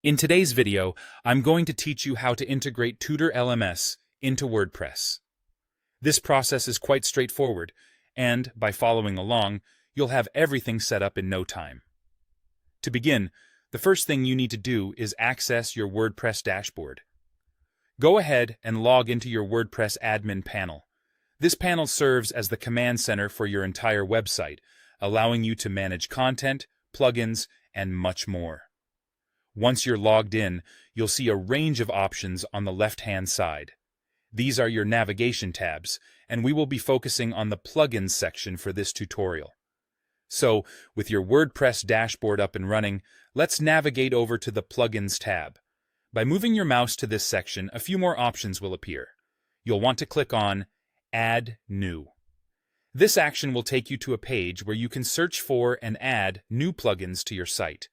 In today's video, I'm going to teach you how to integrate Tutorlms into WordPress. This process is quite straightforward, and by following along, you'll have everything set up in no time. To begin, the first thing you need to do is access your WordPress dashboard. Go ahead and log into your WordPress admin panel. This panel serves as the command center for your entire website, allowing you to manage content, plugins, and much more. Once you're logged in, you'll see a range of options on the left-hand side. These are your navigation tabs, and we will be focusing on the plugins section for this tutorial. So, with your WordPress dashboard up and running, let's navigate over to the Plugins tab. By moving your mouse to this section, a few more options will appear. You'll want to click on Add New. This action will take you to a page where you can search for and add new plugins to your site.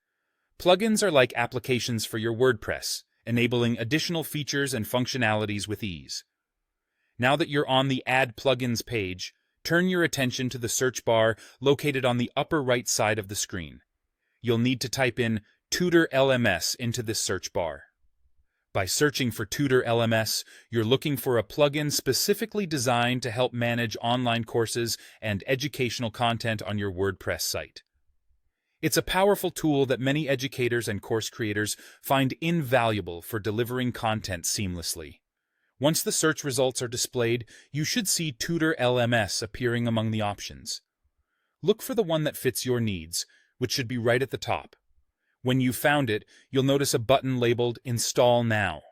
Plugins are like applications for your WordPress, enabling additional features and functionalities with ease. Now that you're on the Add Plugins page, turn your attention to the search bar located on the upper right side of the screen. You'll need to type in Tutorlms into this search bar. By searching for Tutorlms, you're looking for a plugin specifically designed to help manage online courses and educational content on your WordPress site. It's a powerful tool that many educators and course creators find invaluable for delivering content seamlessly. Once the search results are displayed, you should see Tutorlms appearing among the options. Look for the one that fits your needs, which should be right at the top. When you've found it, you'll notice a button labeled Install Now.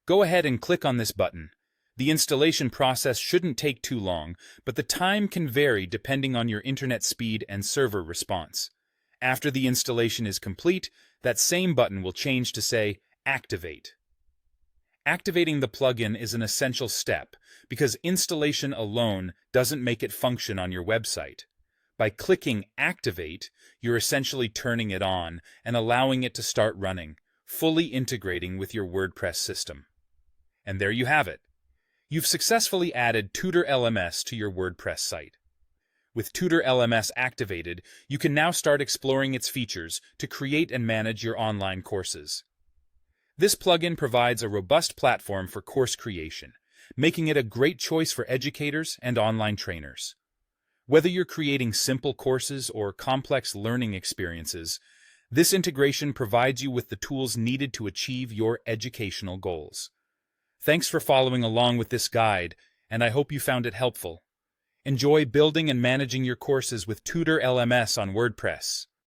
Go ahead and click on this button. The installation process shouldn't take too long, but the time can vary depending on your internet speed and server response. After the installation is complete, that same button will change to say Activate. Activating the plugin is an essential step because installation alone doesn't make it function on your website. By clicking Activate, you're essentially turning it on and allowing it to start running, fully integrating with your WordPress system. And there you have it. You've successfully added Tutorlms to your WordPress site. With Tutorlms activated, you can now start exploring its features to create and manage your online courses. This plugin provides a robust platform for course creation, making it a great choice for educators and online trainers. Whether you're creating simple courses or complex learning experiences, this integration provides you with the tools needed to achieve your educational goals. Thanks for following along with this guide, and I hope you found it helpful. Enjoy building and managing your courses with Tutorlms on WordPress.